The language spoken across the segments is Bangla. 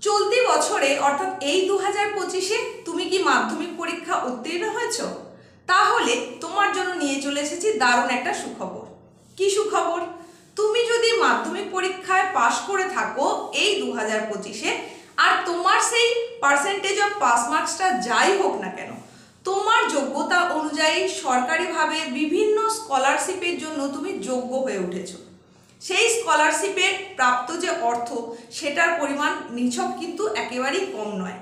চলতি বছরে অর্থাৎ এই 2025-এ তুমি কি মাধ্যমিক পরীক্ষা উত্তীর্ণ হয়েছো? তাহলে তোমার জন্য নিয়ে চলে এসেছি দারুণ একটা সুখবর। কি সুখবর? তুমি যদি মাধ্যমিক পরীক্ষায় পাশ করে থাকো এই 2025-এ, আর তোমার সেই পার্সেন্টেজ অফ পাস মার্কসটা যাই হোক না কেন, তোমার যোগ্যতা অনুযায়ী সরকারিভাবে বিভিন্ন স্কলারশিপের জন্য তুমি যোগ্য হয়ে উঠেছো। সেই স্কলারশিপের প্রাপ্ত যে অর্থ, সেটার পরিমাণ নিছক কিন্তু একেবারেই কম নয়।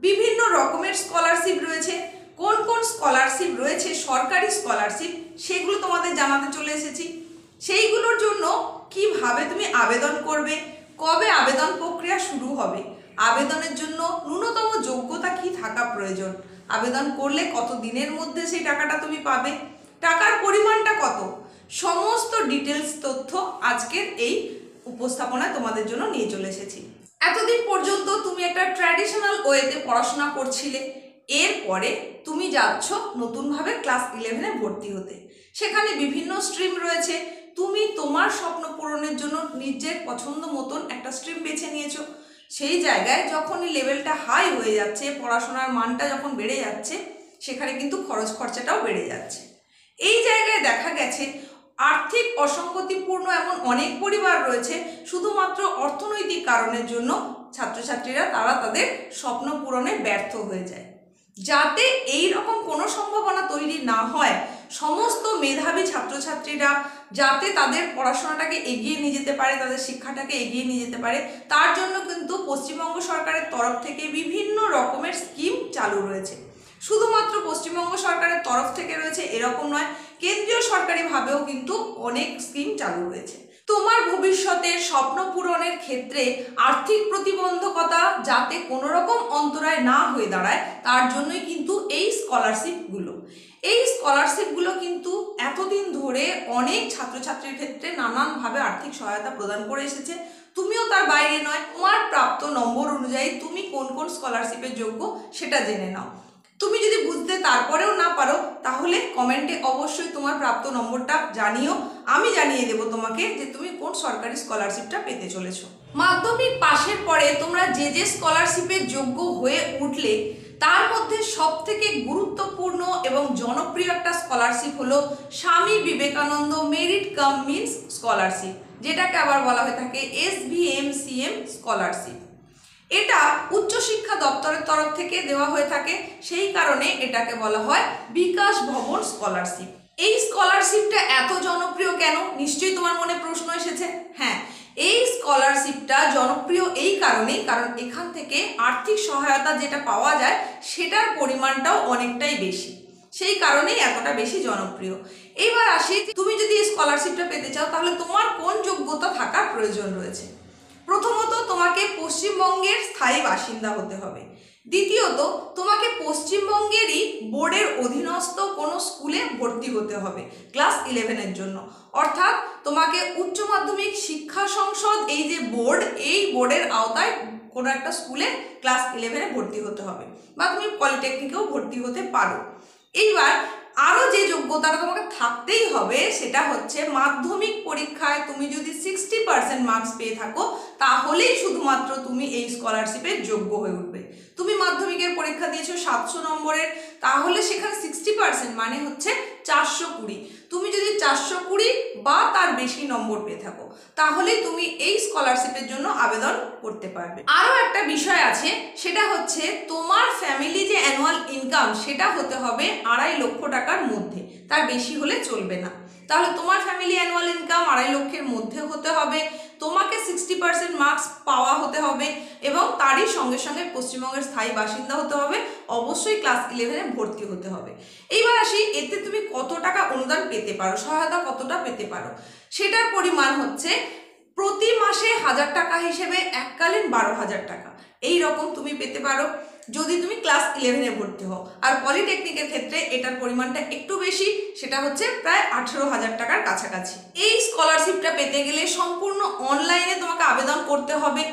বিভিন্ন রকমের স্কলারশিপ রয়েছে। কোন কোন স্কলারশিপ রয়েছে সরকারি স্কলারশিপ, সেগুলো তোমাদের জানাতে চলে এসেছি। সেইগুলোর জন্য কিভাবে তুমি আবেদন করবে, কবে আবেদন প্রক্রিয়া শুরু হবে, আবেদনের জন্য ন্যূনতম যোগ্যতা কি থাকা প্রয়োজন, আবেদন করলে কত দিনের মধ্যে সেই টাকাটা তুমি পাবে, টাকার পরিমাণটা কত, সমস্ত ডিটেলস তথ্য আজকের এই উপস্থাপনায় তোমাদের জন্য নিয়ে চলে এসেছি। এতদিন পর্যন্ত তুমি একটা ট্র্যাডিশনাল ওয়েতে পড়াশোনা করছিলে, এরপরে তুমি যাচ্ছ নতুনভাবে ক্লাস 11-এ ভর্তি হতে। সেখানে বিভিন্ন স্ট্রিম রয়েছে। তুমি তোমার স্বপ্ন পূরণের জন্য নিজের পছন্দ মতন একটা স্ট্রিম বেছে নিয়েছো। সেই জায়গায় যখনই লেভেলটা হাই হয়ে যাচ্ছে, পড়াশোনার মানটা যখন বেড়ে যাচ্ছে, সেখানে কিন্তু খরচ খরচাটাও বেড়ে যাচ্ছে। এই জায়গায় দেখা গেছে আর্থিক অসঙ্গতিপূর্ণ এমন অনেক পরিবার রয়েছে, শুধুমাত্র অর্থনৈতিক কারণের জন্য ছাত্রছাত্রীরা তারা তাদের স্বপ্ন পূরণে ব্যর্থ হয়ে যায়। যাতে এই রকম কোনো সম্ভাবনা তৈরি না হয়, সমস্ত মেধাবী ছাত্রছাত্রীরা যাতে তাদের পড়াশোনাটাকে এগিয়ে নিয়ে যেতে পারে, তাদের শিক্ষাটাকে এগিয়ে নিয়ে যেতে পারে, তার জন্য কিন্তু পশ্চিমবঙ্গ সরকারের তরফ থেকে বিভিন্ন রকমের স্কিম চালু রয়েছে। শুধুমাত্র পশ্চিমবঙ্গ সরকারের তরফ থেকে রয়েছে এরকম নয়, কেন্দ্রীয় সরকারিভাবেও কিন্তু অনেক স্কিম চালু রয়েছে। তোমার ভবিষ্যতের স্বপ্ন পূরণের ক্ষেত্রে আর্থিক প্রতিবন্ধকতা যাতে কোনো রকম অন্তরায় না হয়ে দাঁড়ায়, তার জন্যই কিন্তু এই স্কলারশিপগুলো কিন্তু এতদিন ধরে অনেক ছাত্রছাত্রীর ক্ষেত্রে নানানভাবে আর্থিক সহায়তা প্রদান করে এসেছে। তুমিও তার বাইরে নয়। তোমার প্রাপ্ত নম্বর অনুযায়ী তুমি কোন কোন স্কলারশিপের যোগ্য সেটা জেনে নাও। তুমি যদি বুঝতে তারপরেও না পারো, তাহলে কমেন্টে অবশ্যই তোমার প্রাপ্ত নম্বরটা জানিও। আমি জানিয়ে দেবো তোমাকে যে তুমি কোন সরকারি স্কলারশিপটা পেতে চলেছো। মাধ্যমিক পাশের পরে তোমরা যে যে স্কলারশিপের যোগ্য হয়ে উঠলে, তার মধ্যে সবথেকে গুরুত্বপূর্ণ এবং জনপ্রিয় একটা স্কলারশিপ হলো Swami Vivekananda merit cum means scholarship, যেটাকে আবার বলা হয়ে থাকে SVMCM স্কলারশিপ। এটা উচ্চশিক্ষা দপ্তরের তরফ থেকে দেওয়া হয়ে থাকে, সেই কারণে এটাকে বলা হয় বিকাশ ভবন স্কলারশিপ। এই স্কলারশিপটা এত জনপ্রিয় কেন, নিশ্চয়ই তোমার মনে প্রশ্ন এসেছে। হ্যাঁ, এই স্কলারশিপটা জনপ্রিয় এই কারণেই, কারণ এখান থেকে আর্থিক সহায়তা যেটা পাওয়া যায় সেটার পরিমাণটাও অনেকটাই বেশি, সেই কারণেই এতটা বেশি জনপ্রিয়। এইবার আসি, তুমি যদি এই স্কলারশিপটা পেতে চাও তাহলে তোমার কোন যোগ্যতা থাকার প্রয়োজন রয়েছে। প্রথমত, তোমাকে পশ্চিমবঙ্গের স্থায়ী বাসিন্দা হতে হবে। দ্বিতীয়ত, তোমাকে পশ্চিমবঙ্গেরই বোর্ডের অধীনস্থ কোনো স্কুলে ভর্তি হতে হবে ক্লাস 11-এর জন্য। অর্থাৎ তোমাকে উচ্চ মাধ্যমিক শিক্ষা সংসদ, এই যে বোর্ড, এই বোর্ডের আওতায় কোনো একটা স্কুলে ক্লাস 11-এ ভর্তি হতে হবে, বা তুমি পলিটেকনিকেও ভর্তি হতে পারো। এইবার আরও যে যোগ্যতাটা তোমাকে থাকতেই হবে সেটা হচ্ছে মাধ্যমিক পরীক্ষায় তুমি যদি 60% মার্কস পেয়ে থাকো, তাহলেই শুধুমাত্র তুমি এই স্কলারশিপের যোগ্য হয়ে উঠবে। তুমি মাধ্যমিকের পরীক্ষা দিয়েছো 700 নম্বরের, তাহলে সেখানে 60% মানে হচ্ছে 420। তুমি যদি 420 বা তার বেশি নম্বর পেয়ে থাকো, তাহলেই তুমি এই স্কলারশিপের জন্য আবেদন করতে পারবে। আরও একটা বিষয় আছে, সেটা হচ্ছে তোমার ফ্যামিলি যে অ্যানুয়াল ইনকাম সেটা হতে হবে 2.5 লক্ষ টাকার মধ্যে, তার বেশি হলে চলবে না। তাহলে তোমার ফ্যামিলি অ্যানুয়াল ইনকাম 2.5 লক্ষের মধ্যে হতে হবে, তোমাকে 60% মার্কস পাওয়া হতে হবে, এবং তারই সঙ্গে সঙ্গে পশ্চিমবঙ্গের স্থায়ী বাসিন্দা হতে হবে, অবশ্যই ক্লাস 11-এ ভর্তি হতে হবে। এইবার আসি, এতে তুমি কত টাকা অনুদান পেতে পারো, সহায়তা কতটা পেতে পারো। সেটার পরিমাণ হচ্ছে প্রতি মাসে 1000 টাকা হিসেবে এককালীন 12,000 টাকা এই রকম তুমি পেতে পারো যদি তুমি ক্লাস 11-এ ভর্তি হও। আর পলিটেকনিকের ক্ষেত্রে এটার পরিমাণটা একটু বেশি, সেটা হচ্ছে প্রায় 18,000 টাকার কাছাকাছি। এই স্কলারশিপটা পেতে গেলে সম্পূর্ণ অনলাইনে তোমাকে আবেদন করতে হবে।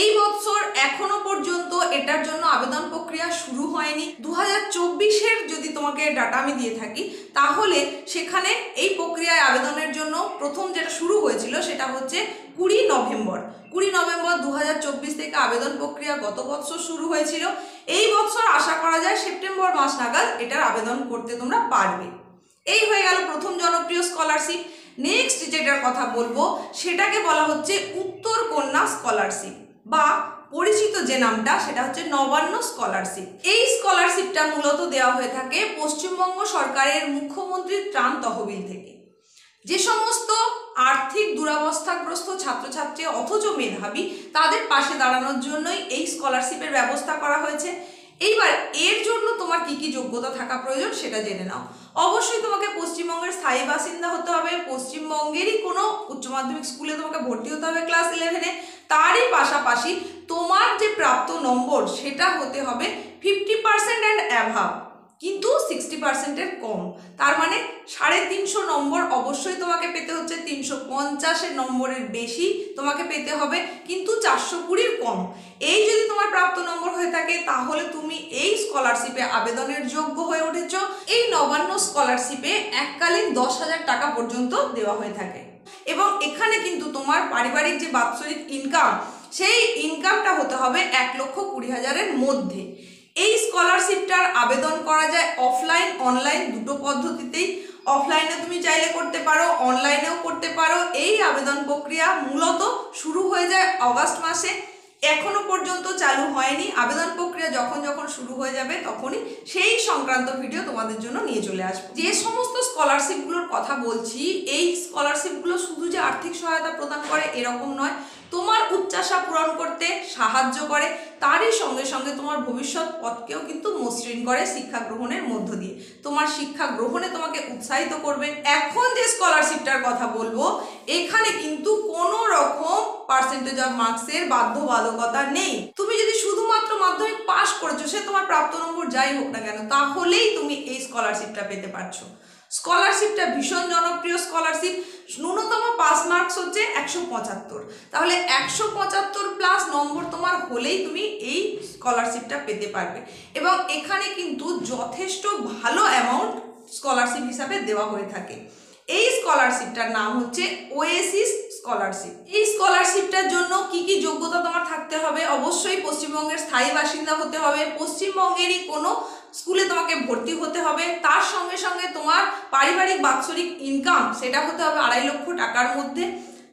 এই বছর এখনো পর্যন্ত এটার জন্য আবেদন প্রক্রিয়া শুরু হয়নি। 2024-এর যদি তোমাকে ডাটা আমি দিয়ে থাকি, তাহলে সেখানে এই প্রক্রিয়ায় আবেদনের জন্য প্রথম যেটা শুরু হয়েছিল সেটা হচ্ছে 20 নভেম্বর 2024 থেকে থেকে আবেদন প্রক্রিয়া গত বছর শুরু হয়েছিল। এই বছর আশা করা যায় সেপ্টেম্বর মাস নাগাদ এটার আবেদন করতে তোমরা পারবে। এই হয়ে গেল প্রথম জনপ্রিয় স্কলারশিপ। নেক্সট যেটার কথা বলবো সেটাকে বলা হচ্ছে উত্তর কন্যা স্কলারশিপ, বা পরিচিত যে নামটা সেটা হচ্ছে নবান্ন স্কলারশিপ। এই স্কলারশিপটা মূলত দেওয়া হয়ে থাকে পশ্চিমবঙ্গ সরকারের মুখ্যমন্ত্রীর ত্রাণ তহবিল থেকে। যে সমস্ত আর্থিক দুরবস্থাগ্রস্ত ছাত্রছাত্রী অথচ মেধাবী তাদের পাশে দাঁড়ানোর জন্যই এই স্কলারশিপের ব্যবস্থা করা হয়েছে। এইবার এর জন্য তোমার কি কি যোগ্যতা থাকা প্রয়োজন সেটা জেনে নাও। অবশ্যই তোমাকে পশ্চিমবঙ্গের স্থায়ী বাসিন্দা হতে হবে, পশ্চিমবঙ্গেরই কোনো উচ্চ মাধ্যমিক স্কুলে তোমাকে ভর্তি হতে হবে ক্লাস 11-এ। তারই পাশাপাশি তোমার যে প্রাপ্ত নম্বর সেটা হতে হবে 50% অ্যান্ড অ্যাভাব, কিন্তু 60%-এর কম। তার মানে 350 নম্বর অবশ্যই তোমাকে পেতে হচ্ছে, 350 নম্বরের বেশি তোমাকে পেতে হবে, কিন্তু 420-র কম। এই যদি তোমার প্রাপ্ত নম্বর হয়ে থাকে তাহলে তুমি এই স্কলারশিপে আবেদনের যোগ্য হয়ে উঠেছ। এই নবান্ন স্কলারশিপে এককালীন 10,000 টাকা পর্যন্ত দেওয়া হয়ে থাকে, এবং এখানে কিন্তু তোমার পারিবারিক যে বাৎসরিক ইনকাম সেই ইনকামটা হতে হবে 1,20,000-এর মধ্যে। এই স্কলারশিপটার আবেদন করা যায় অফলাইন অনলাইন দুটো পদ্ধতিতেই। অফলাইনে তুমি চাইলে করতে পারো, অনলাইনেও করতে পারো। এই আবেদন প্রক্রিয়া মূলত শুরু হয়ে যায় অগাস্ট মাসে, এখনো পর্যন্ত চালু হয়নি। আবেদন প্রক্রিয়া যখন যখন শুরু হয়ে যাবে তখনই সেই সংক্রান্ত ভিডিও তোমাদের জন্য নিয়ে চলে আসবে। যে সমস্ত স্কলারশিপগুলোর কথা বলছি, এই স্কলারশিপগুলো শুধু যে আর্থিক সহায়তা প্রদান করে এরকম নয়, তোমার উচ্চাশা পূরণ করতে সাহায্য করে, তারই সঙ্গে সঙ্গে তোমার ভবিষ্যৎ পথকেও কিন্তু মসৃণ করে শিক্ষা গ্রহণের মধ্য দিয়ে। তোমার শিক্ষা গ্রহণে তোমাকে উৎসাহিত করবে। এখন যে স্কলারশিপটার কথা বলবো এখানে কিন্তু কোনো রকম পার্সেন্টেজ অফ মার্কসের বাধ্যবাধকতা নেই। তুমি যদি শুধুমাত্র মাধ্যমিক পাশ করেছো, সে তোমার প্রাপ্ত নম্বর যাই হোক না কেন, তাহলেই তুমি এই স্কলারশিপটা পেতে পারছো। স্কলারশিপটা ভীষণ জনপ্রিয় স্কলারশিপ। ন্যূনতম পাস মার্কস হচ্ছে 175, তাহলে 175+ নম্বর তোমার হলেই তুমি এই স্কলারশিপটা পেতে পারবে। এবং এখানে কিন্তু যথেষ্ট ভালো অ্যামাউন্ট স্কলারশিপ হিসাবে দেওয়া হয়ে থাকে। এই স্কলারশিপটার নাম হচ্ছে ওয়েসিস স্কলারশিপ। এই স্কলারশিপটার জন্য কি কি যোগ্যতা তোমার থাকতে হবে? অবশ্যই পশ্চিমবঙ্গের স্থায়ী বাসিন্দা হতে হবে, পশ্চিমবঙ্গেরই কোনো স্কুলে তোমাকে ভর্তি হতে হবে, তার সঙ্গে সঙ্গে তোমার পারিবারিক বাৎসরিক ইনকাম সেটা হতে হবে 2.5 লক্ষ টাকার মধ্যে।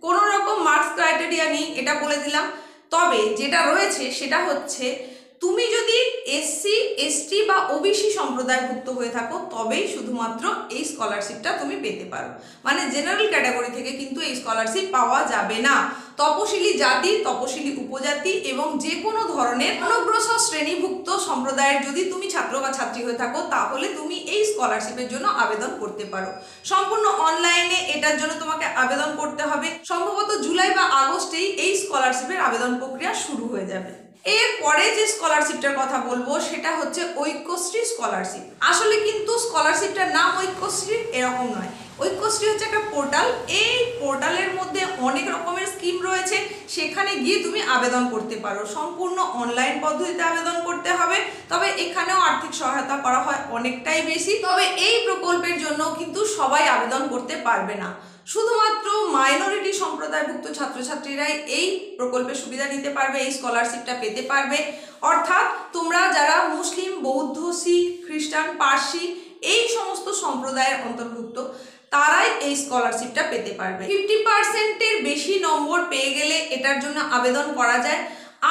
কোনো রকম মার্কস ক্রাইটেরিয়া নেই, এটা বলে দিলাম। তবে যেটা রয়েছে সেটা হচ্ছে তুমি যদি এসসি এসটি বা ওবিসি সম্প্রদায়ভুক্ত হয়ে থাকো তবেই শুধুমাত্র এই স্কলারশিপটা তুমি পেতে পারো। মানে জেনারেল ক্যাটাগরি থেকে কিন্তু এই স্কলারশিপ পাওয়া যাবে না। তপশিলি জাতি, তপশিলি উপজাতি এবং যে কোনো ধরনের অনগ্রসর শ্রেণীভুক্ত সম্প্রদায়ের যদি তুমি ছাত্র বা ছাত্রী হয়ে থাকো তাহলে তুমি এই স্কলারশিপের জন্য আবেদন করতে পারো। সম্পূর্ণ অনলাইনে এটার জন্য তোমাকে আবেদন করতে হবে। সম্ভবত জুলাই বা আগস্টেই এই স্কলারশিপের আবেদন প্রক্রিয়া শুরু হয়ে যাবে। এরপরে যে স্কলারশিপটার কথা বলবো সেটা হচ্ছে ঐক্যশ্রী স্কলারশিপ। আসলে কিন্তু স্কলারশিপটার নাম ঐক্যশ্রী এরকম নয়। ঐক্যশ্রী হচ্ছে একটা পোর্টাল। এই পোর্টালের মধ্যে অনেক রকমের স্কিম রয়েছে, সেখানে গিয়ে তুমি আবেদন করতে পারো। সম্পূর্ণ অনলাইন পদ্ধতিতে আবেদন করতে হবে, তবে এখানেও আর্থিক সহায়তা করা হয় অনেকটাই বেশি। তবে এই প্রকল্পের জন্য কিন্তু সবাই আবেদন করতে পারবে না, শুধুমাত্র মাইনরিটি সম্প্রদায়ভুক্ত ছাত্রছাত্রীরাই এই প্রকল্পের সুবিধা নিতে পারবে, এই স্কলারশিপটা পেতে পারবে। অর্থাৎ তোমরা যারা মুসলিম, বৌদ্ধ, শিখ, খ্রিস্টান, পার্সি এই সমস্ত সম্প্রদায়ের অন্তর্ভুক্ত তারাই এই স্কলারশিপটা পেতে পারবে। 50%-এর বেশি নম্বর পেয়ে গেলে এটার জন্য আবেদন করা যায়,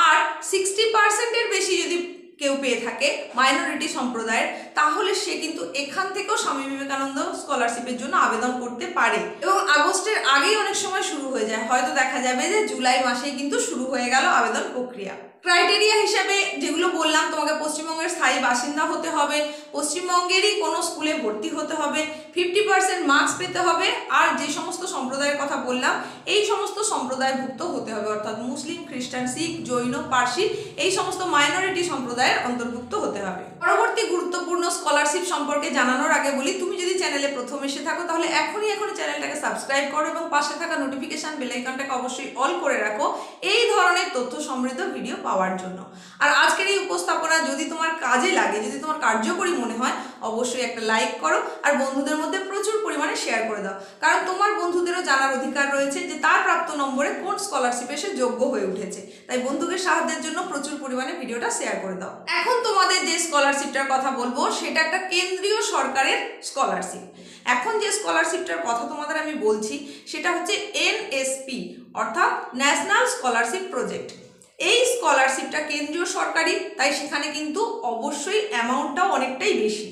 আর 60%-এর বেশি যদি কেউ পেয়ে থাকে মাইনরিটি সম্প্রদায়ের, তাহলে সে কিন্তু এখান থেকেও স্বামী বিবেকানন্দ স্কলারশিপের জন্য আবেদন করতে পারে। এবং আগস্টের আগেই অনেক সময় শুরু হয়ে যায়, হয়তো দেখা যাবে যে জুলাই মাসেই কিন্তু শুরু হয়ে গেল আবেদন প্রক্রিয়া। ক্রাইটেরিয়া হিসাবে যেগুলো বললাম, তোমাকে পশ্চিমবঙ্গের স্থায়ী বাসিন্দা হতে হবে, পশ্চিমবঙ্গেরই কোনো স্কুলে ভর্তি হতে হবে, 50% মার্কস পেতে হবে, আর যে সমস্ত সম্প্রদায়ের কথা বললাম এই সমস্ত সম্প্রদায়ভুক্ত হতে হবে। অর্থাৎ মুসলিম, খ্রিস্টান, শিখ, জৈন, পার্সি এই সমস্ত মাইনরিটি সম্প্রদায়ের অন্তর্ভুক্ত হতে হবে। পরবর্তী গুরুত্বপূর্ণ স্কলারশিপ সম্পর্কে জানানোর আগে বলি, তুমি যদি চ্যানেলে প্রথম এসে থাকো তাহলে এখনই চ্যানেলটাকে সাবস্ক্রাইব করো এবং পাশে থাকা নোটিফিকেশন বেল আইকনটাকে অবশ্যই অল করে রাখো এই ধরনের তথ্য সমৃদ্ধ ভিডিও পাওয়ার জন্য। আর আজকের এই উপস্থাপনা যদি তোমার কাজে লাগে, যদি তোমার কার্যকরী মনে হয়, অবশ্যই একটা লাইক করো আর বন্ধুদের মধ্যে প্রচুর পরিমাণে শেয়ার করে দাও, কারণ তোমার বন্ধুদেরও জানার অধিকার রয়েছে যে তার প্রাপ্ত নম্বরে কোন স্কলারশিপে সে যোগ্য হয়ে উঠেছে। তাই বন্ধুকে সাহায্যের জন্য প্রচুর পরিমাণে ভিডিওটা শেয়ার করে দাও। এখন তোমাদের যে স্কলারশিপটার কথা বলবো সেটা একটা কেন্দ্রীয় সরকারের স্কলারশিপ। এখন যে স্কলারশিপটার কথা তোমাদের আমি বলছি সেটা হচ্ছে এনএসপি অর্থাৎ ন্যাশনাল স্কলারশিপ প্রজেক্ট। এই স্কলারশিপটা কেন্দ্রীয় সরকারি, তাই সেখানে কিন্তু অবশ্যই অ্যামাউন্টটাও অনেকটাই বেশি।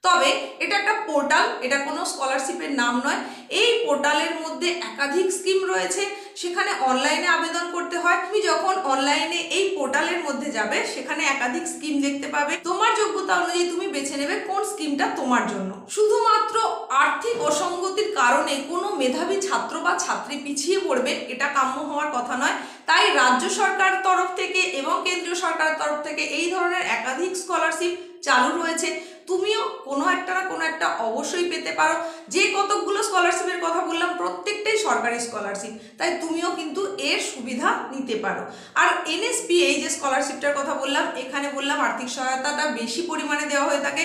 তবে এটা একটা পোর্টাল, এটা কোনো স্কলারশিপের নাম নয়। এই পোর্টালের মধ্যে একাধিক স্কিম রয়েছে, সেখানে অনলাইনে আবেদন করতে হয়। তুমি যখন অনলাইনে এই পোর্টালের মধ্যে যাবে সেখানে একাধিক স্কিম দেখতে পাবে। তোমার যোগ্যতা অনুযায়ী তুমি বেছে নেবে কোন স্কিমটা তোমার জন্য। শুধুমাত্র আর্থিক অসঙ্গতির কারণে কোনো মেধাবী ছাত্র বা ছাত্রী পিছিয়ে পড়বে, এটা কাম্য হওয়ার কথা নয়। তাই রাজ্য সরকারের তরফ থেকে এবং কেন্দ্রীয় সরকারের তরফ থেকে এই ধরনের একাধিক স্কলারশিপ চালু রয়েছে। তুমিও কোনো একটা না কোনো একটা অবশ্যই পেতে পারো। যে কতকগুলো স্কলারশিপের কথা বললাম প্রত্যেকটাই সরকারি স্কলারশিপ, তাই তুমিও কিন্তু এর সুবিধা নিতে পারো। আর এনএসপি এই যে স্কলারশিপটার কথা বললাম, এখানে বললাম আর্থিক সহায়তাটা বেশি পরিমাণে দেওয়া হয়ে থাকে।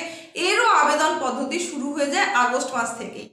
এরও আবেদন পদ্ধতি শুরু হয়ে যায় আগস্ট মাস থেকেই।